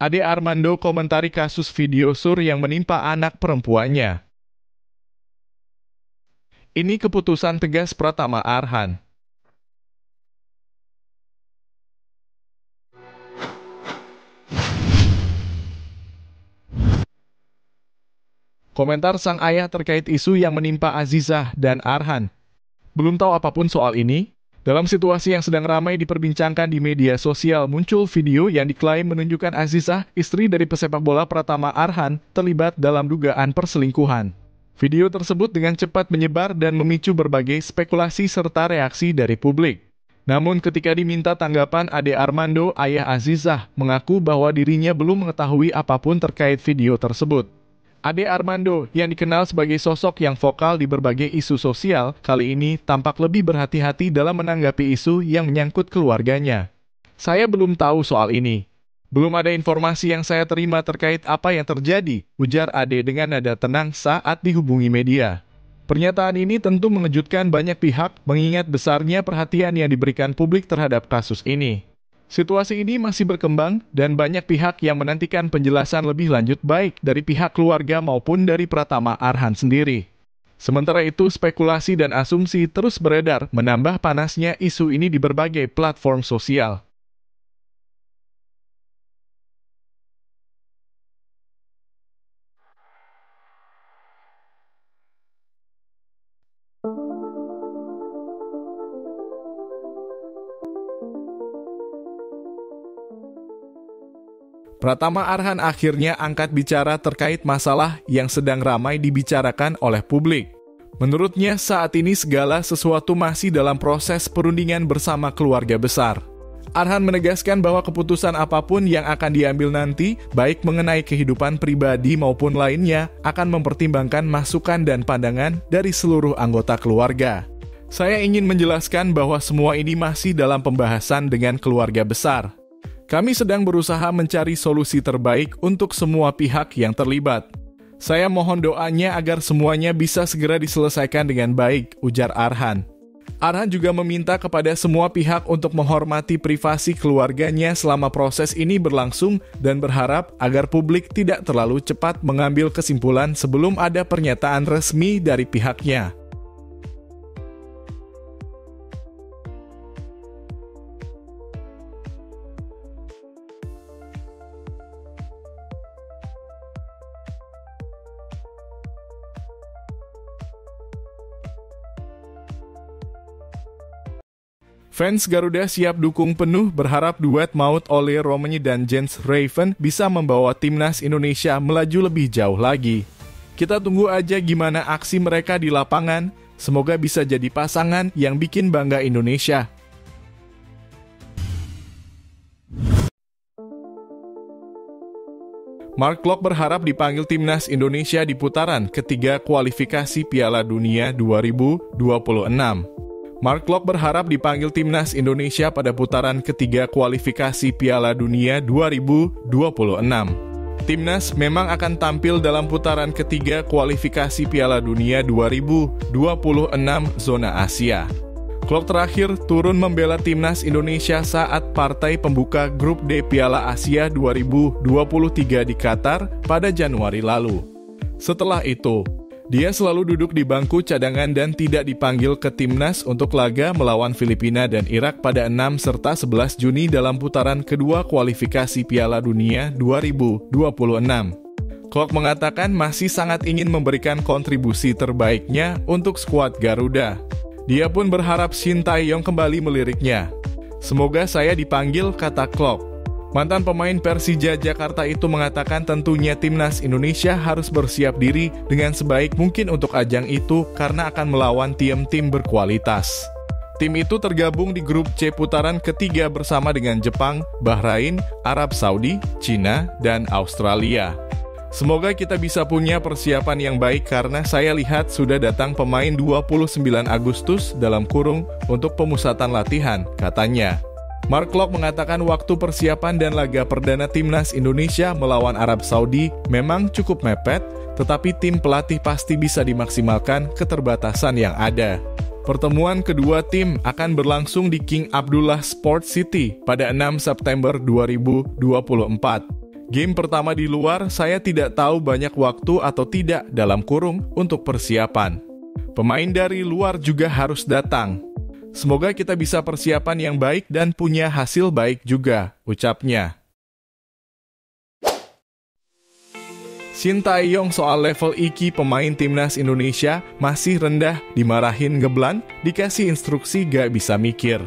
Ade Armando komentari kasus video sur yang menimpa anak perempuannya. Ini keputusan tegas Pratama Arhan. Komentar sang ayah terkait isu yang menimpa Azizah dan Arhan. Belum tahu apapun soal ini? Dalam situasi yang sedang ramai diperbincangkan di media sosial, muncul video yang diklaim menunjukkan Azizah, istri dari pesepak bola Pratama Arhan, terlibat dalam dugaan perselingkuhan. Video tersebut dengan cepat menyebar dan memicu berbagai spekulasi serta reaksi dari publik. Namun ketika diminta tanggapan, Ade Armando, ayah Azizah, mengaku bahwa dirinya belum mengetahui apapun terkait video tersebut. Ade Armando, yang dikenal sebagai sosok yang vokal di berbagai isu sosial, kali ini tampak lebih berhati-hati dalam menanggapi isu yang menyangkut keluarganya. Saya belum tahu soal ini. Belum ada informasi yang saya terima terkait apa yang terjadi, ujar Ade dengan nada tenang saat dihubungi media. Pernyataan ini tentu mengejutkan banyak pihak, mengingat besarnya perhatian yang diberikan publik terhadap kasus ini. Situasi ini masih berkembang, dan banyak pihak yang menantikan penjelasan lebih lanjut baik dari pihak keluarga maupun dari Pratama Arhan sendiri. Sementara itu, spekulasi dan asumsi terus beredar, menambah panasnya isu ini di berbagai platform sosial. Pratama Arhan akhirnya angkat bicara terkait masalah yang sedang ramai dibicarakan oleh publik. Menurutnya, saat ini segala sesuatu masih dalam proses perundingan bersama keluarga besar. Arhan menegaskan bahwa keputusan apapun yang akan diambil nanti, baik mengenai kehidupan pribadi maupun lainnya, akan mempertimbangkan masukan dan pandangan dari seluruh anggota keluarga. Saya ingin menjelaskan bahwa semua ini masih dalam pembahasan dengan keluarga besar. Kami sedang berusaha mencari solusi terbaik untuk semua pihak yang terlibat. Saya mohon doanya agar semuanya bisa segera diselesaikan dengan baik, ujar Arhan. Arhan juga meminta kepada semua pihak untuk menghormati privasi keluarganya selama proses ini berlangsung dan berharap agar publik tidak terlalu cepat mengambil kesimpulan sebelum ada pernyataan resmi dari pihaknya. Fans Garuda siap dukung penuh berharap duet Maut Ole Romani dan Jens Raven bisa membawa timnas Indonesia melaju lebih jauh lagi. Kita tunggu aja gimana aksi mereka di lapangan, semoga bisa jadi pasangan yang bikin bangga Indonesia. Mark Klok berharap dipanggil timnas Indonesia di putaran ketiga kualifikasi Piala Dunia 2026. Mark Klok berharap dipanggil timnas Indonesia pada putaran ketiga kualifikasi Piala Dunia 2026. Timnas memang akan tampil dalam putaran ketiga kualifikasi Piala Dunia 2026 zona Asia. Klok terakhir turun membela timnas Indonesia saat partai pembuka grup D Piala Asia 2023 di Qatar pada Januari lalu. Setelah itu, dia selalu duduk di bangku cadangan dan tidak dipanggil ke timnas untuk laga melawan Filipina dan Irak pada 6 serta 11 Juni dalam putaran kedua kualifikasi Piala Dunia 2026. Klok mengatakan masih sangat ingin memberikan kontribusi terbaiknya untuk skuad Garuda. Dia pun berharap Shin Tae-yong kembali meliriknya. Semoga saya dipanggil, kata Klok. Mantan pemain Persija Jakarta itu mengatakan tentunya timnas Indonesia harus bersiap diri dengan sebaik mungkin untuk ajang itu karena akan melawan tim-tim berkualitas. Tim itu tergabung di grup C putaran ketiga bersama dengan Jepang, Bahrain, Arab Saudi, Cina, dan Australia. Semoga kita bisa punya persiapan yang baik karena saya lihat sudah datang pemain 29 Agustus dalam kurung untuk pemusatan latihan, katanya. Mark Klok mengatakan waktu persiapan dan laga perdana timnas Indonesia melawan Arab Saudi memang cukup mepet, tetapi tim pelatih pasti bisa dimaksimalkan keterbatasan yang ada. Pertemuan kedua tim akan berlangsung di King Abdullah Sports City pada 6 September 2024. Game pertama di luar, saya tidak tahu banyak waktu atau tidak dalam kurung untuk persiapan. Pemain dari luar juga harus datang. Semoga kita bisa persiapan yang baik dan punya hasil baik juga, ucapnya. Shin Tae-yong soal level IQ pemain timnas Indonesia masih rendah, dimarahin ngeblan, dikasih instruksi gak bisa mikir.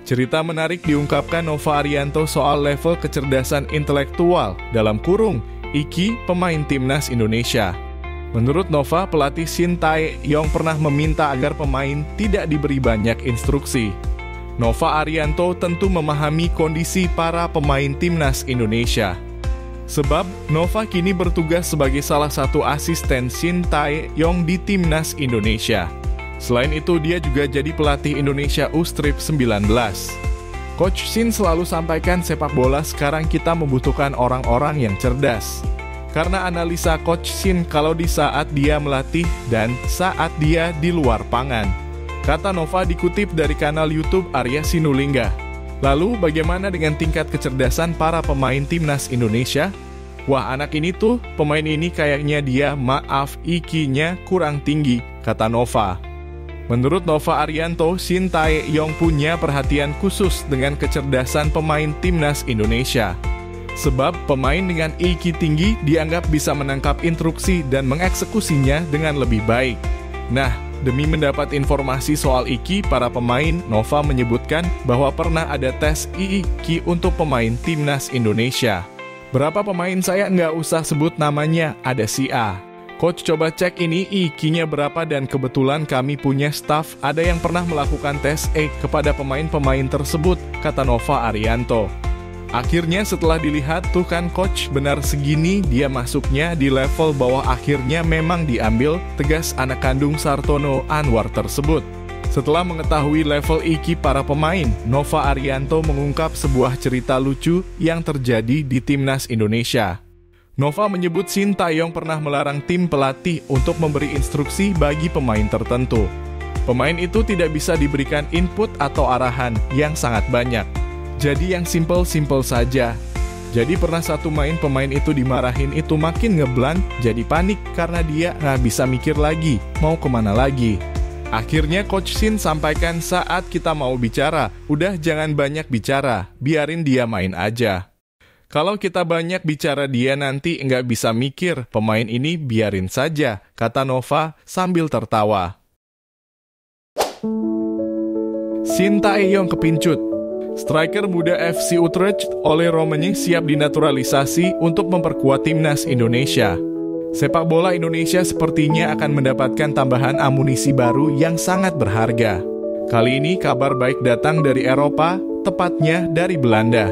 Cerita menarik diungkapkan Nova Arianto soal level kecerdasan intelektual dalam kurung IQ pemain timnas Indonesia. Menurut Nova, pelatih Shin Tae-yong pernah meminta agar pemain tidak diberi banyak instruksi. Nova Arianto tentu memahami kondisi para pemain timnas Indonesia. Sebab, Nova kini bertugas sebagai salah satu asisten Shin Tae-yong di timnas Indonesia. Selain itu, dia juga jadi pelatih Indonesia U-19. Coach Shin selalu sampaikan sepak bola sekarang kita membutuhkan orang-orang yang cerdas. Karena analisa Coach Shin kalau di saat dia melatih dan saat dia di luar pangan. Kata Nova dikutip dari kanal YouTube Arya Sinulinga. Lalu bagaimana dengan tingkat kecerdasan para pemain timnas Indonesia? Wah, anak ini tuh, pemain ini kayaknya dia IQ-nya kurang tinggi, kata Nova. Menurut Nova Arianto, Shin Tae-yong punya perhatian khusus dengan kecerdasan pemain timnas Indonesia. Sebab pemain dengan IQ tinggi dianggap bisa menangkap instruksi dan mengeksekusinya dengan lebih baik. Nah, demi mendapat informasi soal IQ para pemain, Nova menyebutkan bahwa pernah ada tes IQ untuk pemain timnas Indonesia. Berapa pemain saya nggak usah sebut namanya, ada si A. Coach coba cek ini IQ-nya berapa dan kebetulan kami punya staff ada yang pernah melakukan tes kepada pemain-pemain tersebut, kata Nova Arianto. Akhirnya setelah dilihat tuh kan coach benar segini dia masuknya di level bawah akhirnya memang diambil, tegas anak kandung Sartono Anwar tersebut. Setelah mengetahui level IQ para pemain, Nova Arianto mengungkap sebuah cerita lucu yang terjadi di timnas Indonesia. Nova menyebut Shin Tae-yong pernah melarang tim pelatih untuk memberi instruksi bagi pemain tertentu. Pemain itu tidak bisa diberikan input atau arahan yang sangat banyak. Jadi yang simple-simple saja. Jadi pernah satu pemain itu dimarahin itu makin ngeblank, jadi panik karena dia nggak bisa mikir lagi, mau kemana lagi. Akhirnya Coach Shin sampaikan saat kita mau bicara, udah jangan banyak bicara, biarin dia main aja. Kalau kita banyak bicara dia nanti nggak bisa mikir, pemain ini biarin saja, kata Nova sambil tertawa. Shin Tae-yong kepincut. Striker muda FC Utrecht Ole Roemeny siap dinaturalisasi untuk memperkuat timnas Indonesia. Sepak bola Indonesia sepertinya akan mendapatkan tambahan amunisi baru yang sangat berharga. Kali ini kabar baik datang dari Eropa, tepatnya dari Belanda.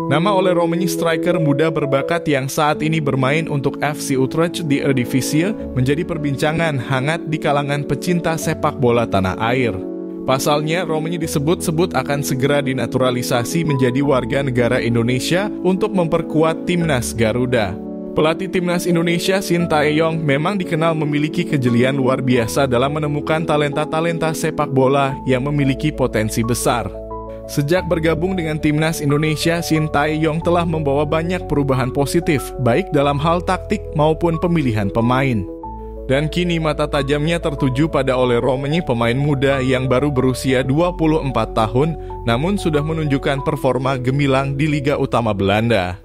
Nama Ole Roemeny striker muda berbakat yang saat ini bermain untuk FC Utrecht di Eredivisie menjadi perbincangan hangat di kalangan pecinta sepak bola tanah air. Pasalnya, Roemeny disebut-sebut akan segera dinaturalisasi menjadi warga negara Indonesia untuk memperkuat timnas Garuda. Pelatih timnas Indonesia Shin Tae-yong memang dikenal memiliki kejelian luar biasa dalam menemukan talenta-talenta sepak bola yang memiliki potensi besar. Sejak bergabung dengan timnas Indonesia, Shin Tae-yong telah membawa banyak perubahan positif, baik dalam hal taktik maupun pemilihan pemain. Dan kini mata tajamnya tertuju pada Ole Roemeny, pemain muda yang baru berusia 24 tahun, namun sudah menunjukkan performa gemilang di Liga Utama Belanda.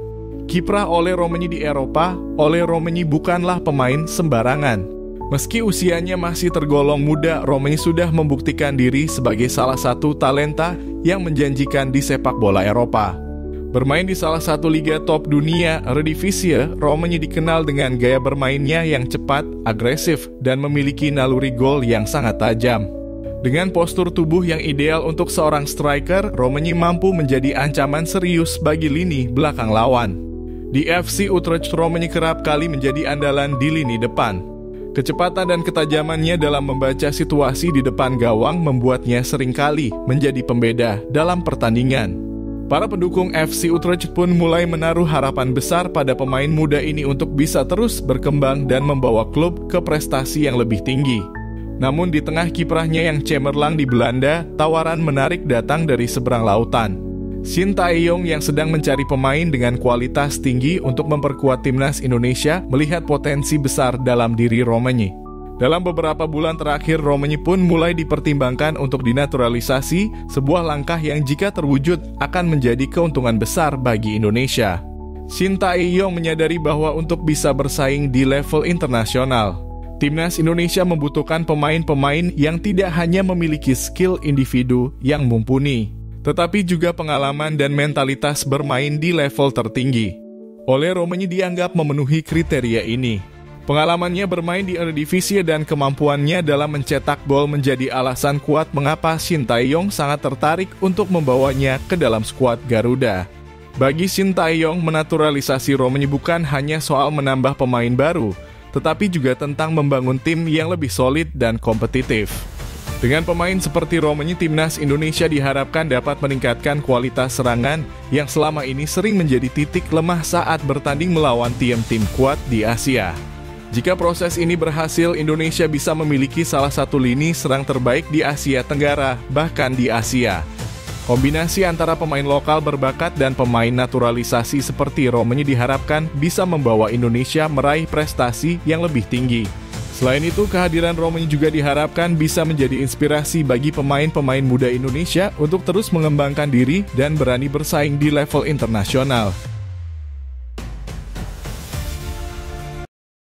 Kiprah Ole Roemeny di Eropa, Ole Roemeny bukanlah pemain sembarangan. Meski usianya masih tergolong muda, Roemeny sudah membuktikan diri sebagai salah satu talenta yang menjanjikan di sepak bola Eropa. Bermain di salah satu liga top dunia, Eredivisie, Roemeny dikenal dengan gaya bermainnya yang cepat, agresif, dan memiliki naluri gol yang sangat tajam. Dengan postur tubuh yang ideal untuk seorang striker, Roemeny mampu menjadi ancaman serius bagi lini belakang lawan. Di FC Utrecht, Roemeny kerap kali menjadi andalan di lini depan. Kecepatan dan ketajamannya dalam membaca situasi di depan gawang membuatnya seringkali menjadi pembeda dalam pertandingan. Para pendukung FC Utrecht pun mulai menaruh harapan besar pada pemain muda ini untuk bisa terus berkembang dan membawa klub ke prestasi yang lebih tinggi. Namun di tengah kiprahnya yang cemerlang di Belanda, tawaran menarik datang dari seberang lautan. Shin Tae-yong yang sedang mencari pemain dengan kualitas tinggi untuk memperkuat timnas Indonesia melihat potensi besar dalam diri Romagne. Dalam beberapa bulan terakhir, Romagne pun mulai dipertimbangkan untuk dinaturalisasi, sebuah langkah yang jika terwujud akan menjadi keuntungan besar bagi Indonesia. Shin Tae-yong menyadari bahwa untuk bisa bersaing di level internasional, timnas Indonesia membutuhkan pemain-pemain yang tidak hanya memiliki skill individu yang mumpuni, tetapi juga pengalaman dan mentalitas bermain di level tertinggi. Oleh Romagne dianggap memenuhi kriteria ini. Pengalamannya bermain di Eredivisie dan kemampuannya dalam mencetak gol menjadi alasan kuat mengapa Shin Tae-yong sangat tertarik untuk membawanya ke dalam skuad Garuda. Bagi Shin Tae-yong, menaturalisasi Romagne bukan hanya soal menambah pemain baru, tetapi juga tentang membangun tim yang lebih solid dan kompetitif. Dengan pemain seperti Romagne, timnas Indonesia diharapkan dapat meningkatkan kualitas serangan yang selama ini sering menjadi titik lemah saat bertanding melawan tim-tim kuat di Asia. Jika proses ini berhasil, Indonesia bisa memiliki salah satu lini serang terbaik di Asia Tenggara, bahkan di Asia. Kombinasi antara pemain lokal berbakat dan pemain naturalisasi seperti Romagne diharapkan bisa membawa Indonesia meraih prestasi yang lebih tinggi. Selain itu, kehadiran Romagne juga diharapkan bisa menjadi inspirasi bagi pemain-pemain muda Indonesia untuk terus mengembangkan diri dan berani bersaing di level internasional.